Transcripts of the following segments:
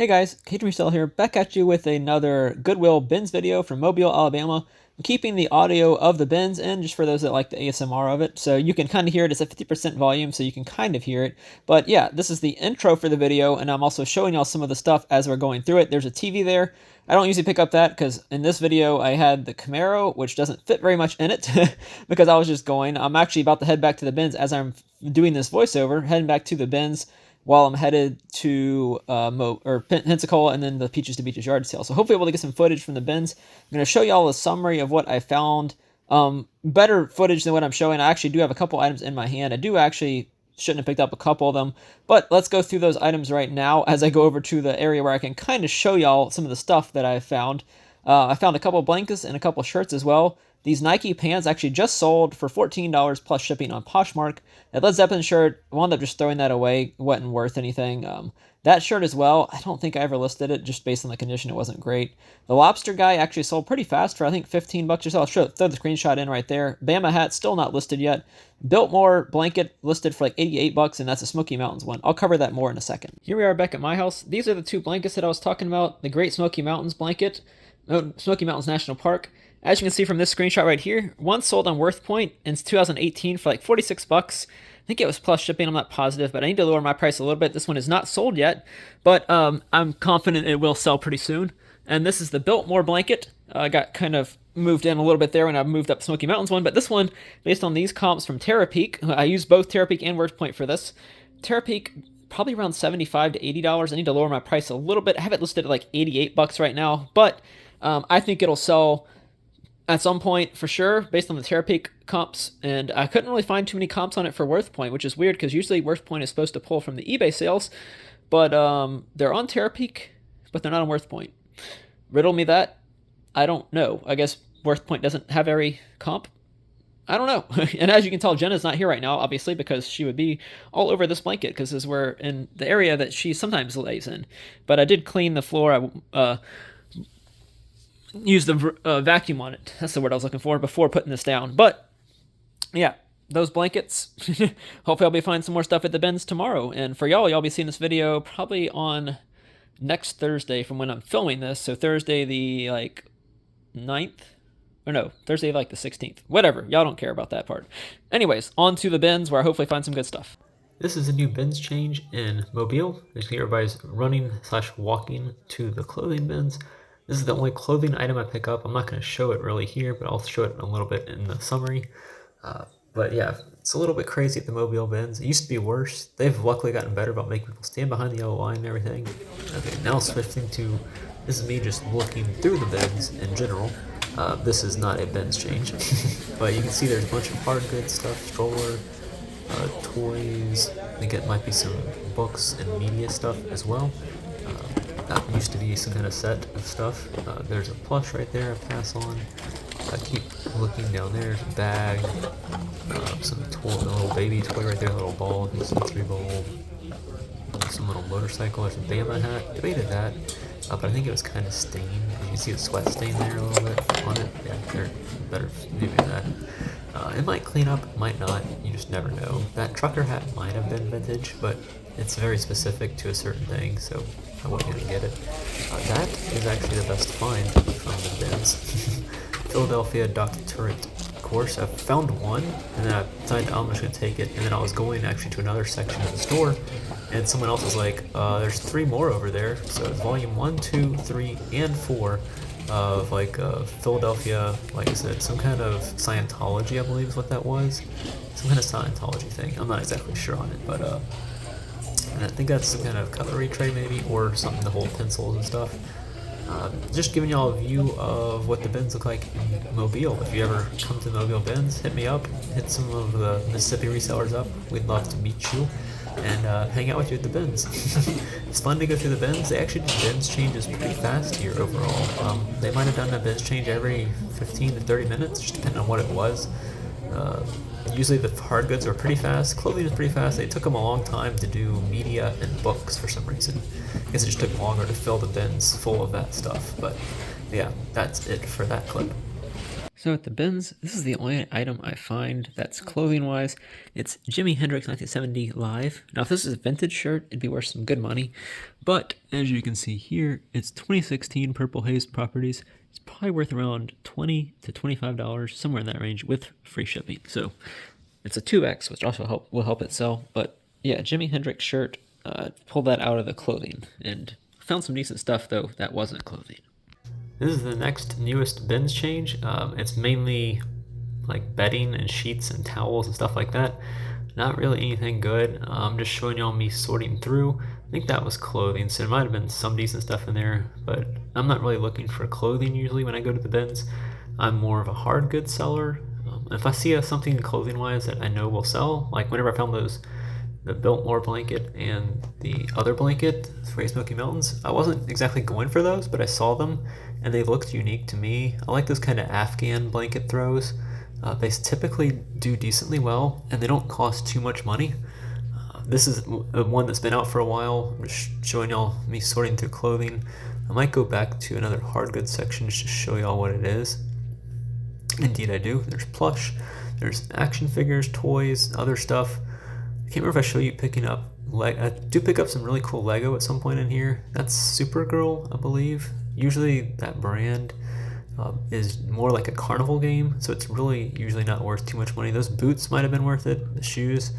Hey guys, Cajun Resell here, back at you with another Goodwill bins video from Mobile, Alabama. I'm keeping the audio of the bins in just for those that like the ASMR of it, so you can kind of hear it. It's at 50% volume, so you can kind of hear it. But yeah, this is the intro for the video, and I'm also showing y'all some of the stuff as we're going through it. There's a TV there. I don't usually pick up that because in this video I had the Camaro, which doesn't fit very much in it because I was just going. I'm actually about to head back to the bins as I'm doing this voiceover, heading back to the bins while I'm headed to Pensacola and then the Peaches to Beaches yard sale. So hopefully we'll get some footage from the bins. I'm going to show y'all a summary of what I found. Better footage than what I'm showing. I actually do have a couple items in my hand. I do actually shouldn't have picked up a couple of them, but let's go through those items right now as I go over to the area where I can kind of show y'all some of the stuff that I found. I found a couple blankets and a couple shirts as well. These Nike pants actually just sold for $14 plus shipping on Poshmark. That Led Zeppelin shirt, I wound up just throwing that away. Wasn't worth anything. That shirt as well, I don't think I ever listed it just based on the condition. It wasn't great. The lobster guy actually sold pretty fast for I think 15 bucks or so. I'll throw the screenshot in right there. Bama hat still not listed yet. Biltmore blanket listed for like 88 bucks, and that's a Smoky Mountains one. I'll cover that more in a second. Here we are back at my house. These are the two blankets that I was talking about. The Great Smoky Mountains blanket, Smoky Mountains National Park. As you can see from this screenshot right here, one sold on WorthPoint in 2018 for like 46 bucks. I think it was plus shipping, I'm not positive, but I need to lower my price a little bit. This one is not sold yet, but I'm confident it will sell pretty soon. And this is the Biltmore blanket. I got kind of moved in a little bit there when I moved up Smoky Mountains one, but this one, based on these comps from Terapeak, I used both Terapeak and WorthPoint for this. Terapeak, probably around $75 to $80. I need to lower my price a little bit. I have it listed at like 88 bucks right now, but I think it'll sell at some point for sure, based on the Terapeak comps, and I couldn't really find too many comps on it for WorthPoint, which is weird because usually WorthPoint is supposed to pull from the eBay sales, but they're on Terapeak, but they're not on WorthPoint. Riddle me that. I don't know. I guess WorthPoint doesn't have every comp. I don't know. And as you can tell, Jenna's not here right now, obviously, because she would be all over this blanket because we're in the area that she sometimes lays in. But I did clean the floor. I use the vacuum on it. That's the word I was looking for before putting this down. But yeah, those blankets. Hopefully I'll be finding some more stuff at the bins tomorrow. And for y'all be seeing this video probably on next Thursday from when I'm filming this. So Thursday the 9th. Or no, Thursday the 16th. Whatever. Y'all don't care about that part. Anyways, on to the bins where I hopefully find some good stuff. This is a new bins change in Mobile. Basically everybody's running/walking to the clothing bins. This is the only clothing item I pick up. I'm not going to show it really here, but I'll show it a little bit in the summary. But yeah, it's a little bit crazy at the Mobile bins. It used to be worse. They've luckily gotten better about making people stand behind the yellow line and everything. Okay, now switching to, this is me just looking through the bins in general. This is not a bins change, but you can see there's a bunch of hard goods stuff, stroller, toys. I think it might be some books and media stuff as well. That used to be some kind of set of stuff. There's a plush right there, a pass on. I keep looking down there, there's a bag, some toy, a little baby toy right there, a little ball, some 3-ball, some little motorcycle, there's a Bama hat. Debated that, but I think it was kind of stained. You can see the sweat stain there a little bit on it. Yeah, they're better doing that. It might clean up, it might not, you just never know. That trucker hat might have been vintage, but it's very specific to a certain thing, so I wasn't going to get it. That is actually the best find from the bins. Philadelphia Doctorate course. I found one, and then I decided I'm just going to take it, and then I was going actually to another section of the store, and someone else was like, there's 3 more over there, so it's volume 1, 2, 3, and 4 of Philadelphia, like I said, some kind of Scientology, I believe is what that was. Some kind of Scientology thing. I'm not exactly sure on it, but and I think that's some kind of cutlery tray maybe, or something to hold pencils and stuff. Just giving y'all a view of what the bins look like in Mobile. If you ever come to the Mobile bins, hit me up, hit some of the Mississippi resellers up. We'd love to meet you and hang out with you at the bins. It's fun to go through the bins. They actually do bins changes pretty fast here overall. They might have done a bins change every 15 to 30 minutes, just depending on what it was. Usually the hard goods are pretty fast. Clothing is pretty fast. It took them a long time to do media and books for some reason. I guess it just took longer to fill the bins full of that stuff. But yeah, that's it for that clip. So at the bins, this is the only item I find that's clothing-wise. It's Jimi Hendrix 1970 Live. Now if this is a vintage shirt, it'd be worth some good money. But as you can see here, it's 2016 Purple Haze Properties. It's probably worth around $20 to $25, somewhere in that range, with free shipping. So it's a 2X, which also will help it sell. But yeah, Jimi Hendrix shirt, pulled that out of the clothing. And found some decent stuff, though, that wasn't clothing. This is the next newest bins change. It's mainly like bedding and sheets and towels and stuff like that. Not really anything good. I'm just showing y'all me sorting through. I think that was clothing, so there might have been some decent stuff in there, but I'm not really looking for clothing usually when I go to the bins. I'm more of a hard goods seller. If I see something clothing wise that I know will sell, like whenever I found the Biltmore blanket and the other blanket, Three Smoky Mountains, I wasn't exactly going for those, but I saw them and they looked unique to me. I like those kind of Afghan blanket throws. They typically do decently well and they don't cost too much money. This is one that's been out for a while. I'm just showing y'all me sorting through clothing. I might go back to another hard goods section just to show y'all what it is. Indeed I do. There's plush, there's action figures, toys, other stuff. I can't remember if I show you picking up, I do pick up some really cool Lego at some point in here. That's Supergirl, I believe. Usually that brand is more like a carnival game, so it's really usually not worth too much money. Those boots might have been worth it, the shoes.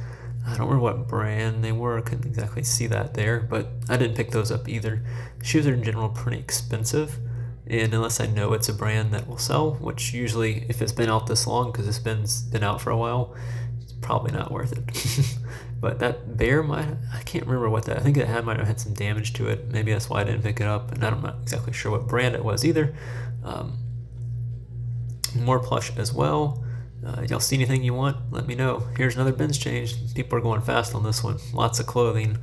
I don't remember what brand they were, I couldn't exactly see that there, but I didn't pick those up either. Shoes are in general pretty expensive, and unless I know it's a brand that will sell, which usually if it's been out this long, because this been out for a while, it's probably not worth it. But that bear I can't remember what that, I think it might have had some damage to it. Maybe that's why I didn't pick it up, and I'm not exactly sure what brand it was either. More plush as well. Y'all see anything you want? Let me know. Here's another bins change. People are going fast on this one. Lots of clothing.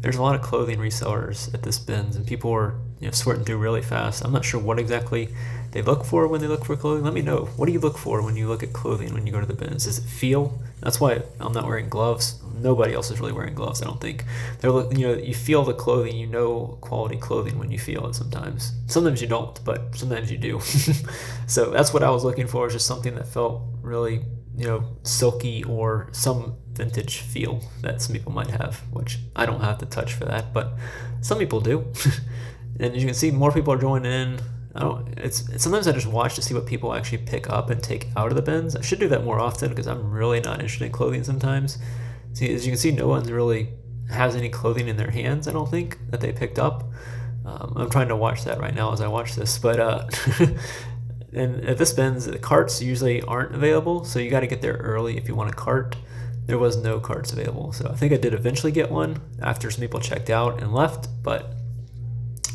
There's a lot of clothing resellers at this bins, and people are sorting through really fast. I'm not sure what exactly they look for when they look for clothing. Let me know. What do you look for when you look at clothing when you go to the bins? Does it feel? That's why I'm not wearing gloves. Nobody else is really wearing gloves, I don't think. You feel the clothing, you know quality clothing when you feel it sometimes. Sometimes you don't, but sometimes you do. So that's what I was looking for, is just something that felt really, silky or some vintage feel that some people might have, which I don't have the touch for that, but some people do. And as you can see, more people are joining in. Sometimes I just watch to see what people actually pick up and take out of the bins. I should do that more often because I'm really not interested in clothing sometimes. See, as you can see, no one really has any clothing in their hands, I don't think, that they picked up. I'm trying to watch that right now as I watch this, but and at this bins, the carts usually aren't available, so you got to get there early if you want a cart. There was no carts available, so I think I did eventually get one after some people checked out and left, but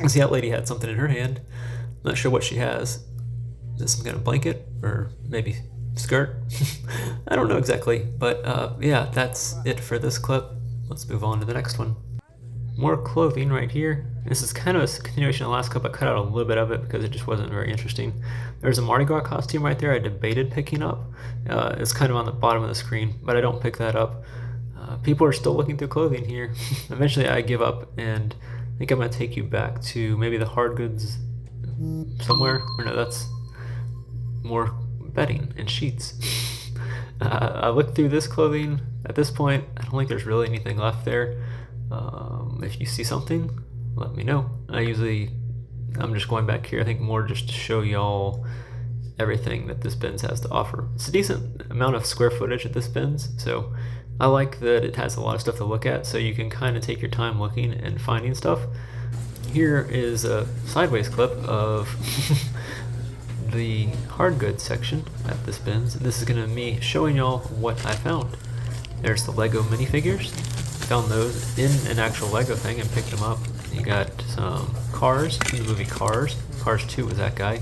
I see that lady had something in her hand. Not sure what she has. Is this some kind of blanket or maybe skirt? I don't know exactly, but yeah, that's it for this clip. Let's move on to the next one. More clothing right here. This is kind of a continuation of the last clip. I cut out a little bit of it because it just wasn't very interesting. There's a Mardi Gras costume right there I debated picking up. It's kind of on the bottom of the screen, but I don't pick that up. People are still looking through clothing here. Eventually I give up, and I think I'm going to take you back to maybe the hard goods somewhere. Or no, that's more bedding and sheets. I looked through this clothing. At this point, I don't think there's really anything left there. If you see something, let me know. I'm just going back here, I think more just to show y'all everything that this bins has to offer. It's a decent amount of square footage at this bins, so I like that it has a lot of stuff to look at, so you can kind of take your time looking and finding stuff. Here is a sideways clip of the hard goods section at this bins. This is going to be me showing y'all what I found. There's the Lego minifigures. Found those in an actual Lego thing and picked them up. You got some Cars, the movie Cars. Cars 2 was that guy.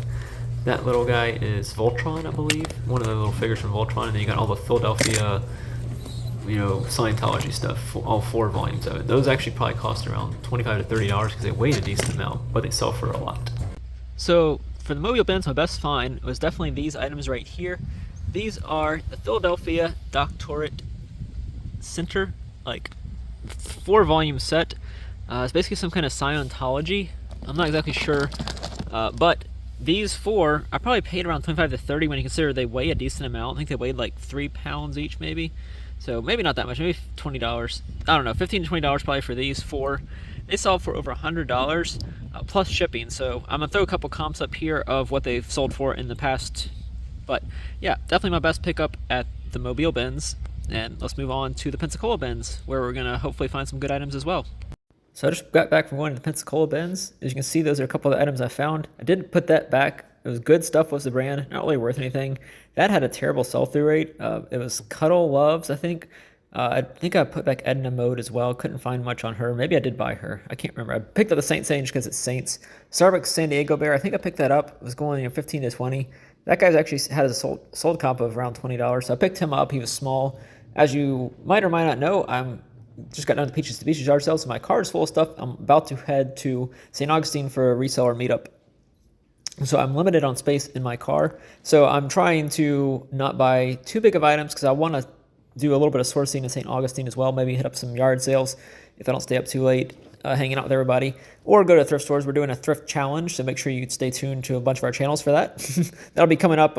That little guy is Voltron, I believe. One of the little figures from Voltron. And then you got all the Philadelphia, Scientology stuff, all 4 volumes of it. Those actually probably cost around $25 to $30 because they weigh a decent amount, but they sell for a lot. So for the Mobile bins, my best find was definitely these items right here. These are the Philadelphia Doctorate Center, 4-volume set. It's basically some kind of Scientology. I'm not exactly sure, but these four, I probably paid around 25 to 30 when you consider they weigh a decent amount. I think they weighed like 3 pounds each, maybe. So maybe not that much, maybe $20. I don't know, $15 to $20 probably for these four. They sold for over $100 plus shipping. So I'm gonna throw a couple comps up here of what they've sold for in the past. But yeah, definitely my best pickup at the Mobile bins. And let's move on to the Pensacola bins, where we're gonna hopefully find some good items as well. So I just got back from going to the Pensacola bins. As you can see, those are a couple of the items I found. I did put that back. It was Good Stuff was the brand, not really worth anything. That had a terrible sell-through rate. It was Cuddle Loves, I think. I think I put back Edna Mode as well. Couldn't find much on her. Maybe I did buy her. I can't remember. I picked up the Saint Sage because it's Saints. Starbucks San Diego Bear, I think I picked that up. It was going 15 to 20. That guy's actually had a sold comp of around $20. So I picked him up. He was small. As you might or might not know, I'm just got done with the Peaches to Beaches yard sale, so my car is full of stuff. I'm about to head to St. Augustine for a reseller meetup. So I'm limited on space in my car. So I'm trying to not buy too big of items because I want to do a little bit of sourcing in St. Augustine as well. Maybe hit up some yard sales if I don't stay up too late, hanging out with everybody. Or go to thrift stores. We're doing a thrift challenge, so make sure you stay tuned to a bunch of our channels for that. That'll be coming up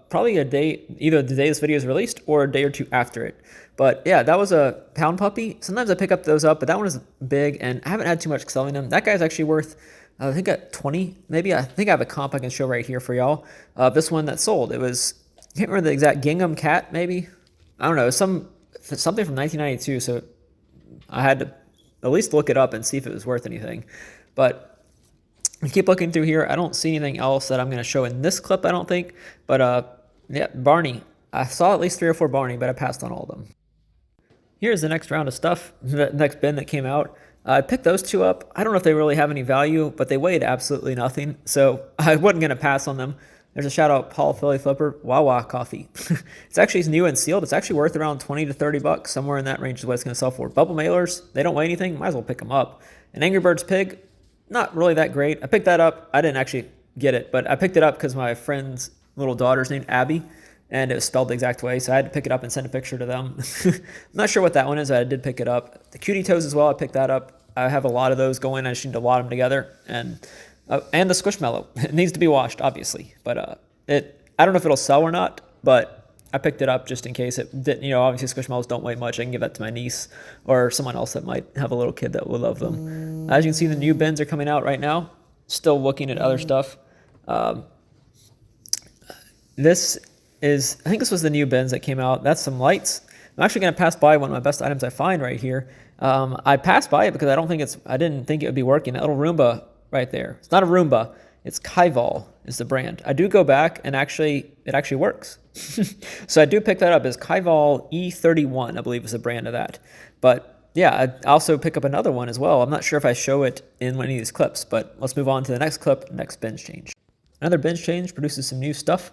probably a day, either the day this video is released or a day or two after it. But yeah, that was a pound puppy. Sometimes I pick up those up, but that one is big, and I haven't had too much selling them. That guy's actually worth, I think at 20, maybe. I think I have a comp I can show right here for y'all. This one that sold, it was, I can't remember the exact, Gingham Cat, maybe. I don't know, something from 1992. So I had to at least look it up and see if it was worth anything. But I keep looking through here. I don't see anything else that I'm going to show in this clip, I don't think. But yeah, Barney. I saw at least 3 or 4 Barney, but I passed on all of them. Here's the next round of stuff, the next bin that came out. I picked those two up. I don't know if they really have any value, but they weighed absolutely nothing, so I wasn't going to pass on them. There's a shout out, Paul Philly Flipper, Wawa Coffee. It's actually new and sealed. It's actually worth around 20 to 30 bucks. Somewhere in that range is what it's going to sell for. Bubble mailers, they don't weigh anything. Might as well pick them up. An Angry Birds pig, not really that great. I picked that up. I didn't actually get it, but I picked it up because my friend's little daughter's named Abby, and it was spelled the exact way, so I had to pick it up and send a picture to them. I'm not sure what that one is. I did pick it up. The Cutie Toes as well, I picked that up. I have a lot of those going. I just need to lot them together. And the Squishmallow. It needs to be washed, obviously. But I don't know if it'll sell or not, but I picked it up just in case it didn't. You know, obviously Squishmallows don't weigh much. I can give that to my niece or someone else that might have a little kid that would love them. As you can see, the new bins are coming out right now. Still looking at other stuff. I think this was the new bins that came out. That's some lights. I'm actually going to pass by one of my best items I find right here. I passed by it because I didn't think it would be working. That little Roomba right there. It's not a Roomba. It's Kaival is the brand. I do go back and it actually works. So I do pick that up as Kaival E31, I believe is the brand of that. But yeah, I also pick up another one as well. I'm not sure if I show it in one of these clips, but let's move on to the next clip, next binge change. Another binge change produces some new stuff.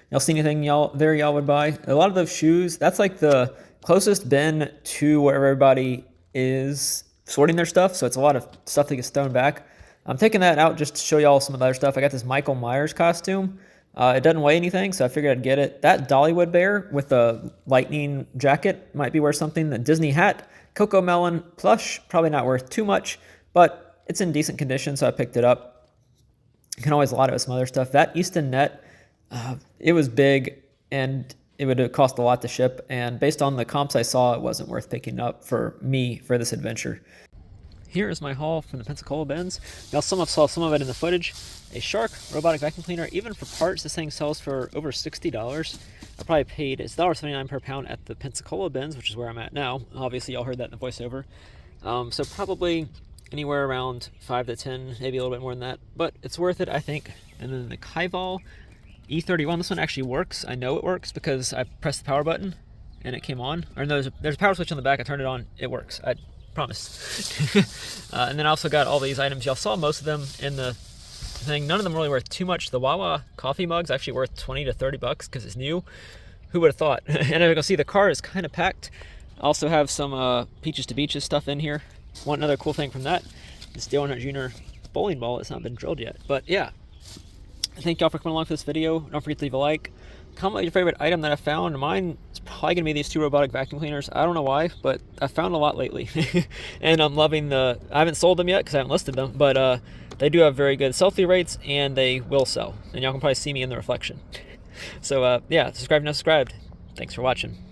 Y'all see anything y'all would buy? A lot of those shoes, that's like the closest bin to where everybody is sorting their stuff. So it's a lot of stuff that gets thrown back. I'm taking that out just to show y'all some of the other stuff. I got this Michael Myers costume. It doesn't weigh anything, so I figured I'd get it. That Dollywood bear with the lightning jacket might be worth something. The Disney hat, Coco Melon plush, probably not worth too much, but it's in decent condition, so I picked it up. You can always lot it with some other stuff. That Easton net, it was big, and it would have cost a lot to ship, and based on the comps I saw, it wasn't worth picking up for me for this adventure. Here is my haul from the Pensacola bins. Y'all saw some of it in the footage. A Shark robotic vacuum cleaner, even for parts, this thing sells for over $60. I probably paid, it's $1.79 per pound at the Pensacola bins, which is where I'm at now. Obviously, y'all heard that in the voiceover. So probably anywhere around 5 to 10, maybe a little bit more than that, but it's worth it, I think. And then the Kaival E31, this one actually works. I know it works because I pressed the power button and it came on. Or no, there's a power switch on the back. I turned it on. It works. I promise. And then I also got all these items. Y'all saw most of them in the thing. None of them really worth too much. The Wawa coffee mug's actually worth 20 to 30 bucks because it's new. Who would have thought? And as you can see, the car is kind of packed. I also have some Peaches to Beaches stuff in here. One other cool thing from that is Dale Earnhardt Jr. bowling ball. It's not been drilled yet. But yeah, thank y'all for coming along for this video. Don't forget to leave a like. Comment your favorite item that I found. Mine is it's probably going to be these 2 robotic vacuum cleaners. I don't know why, but I found a lot lately. And I'm loving I haven't sold them yet because I haven't listed them, but they do have very good sell-through rates, and they will sell. And y'all can probably see me in the reflection. So yeah, subscribe if not subscribed. Thanks for watching.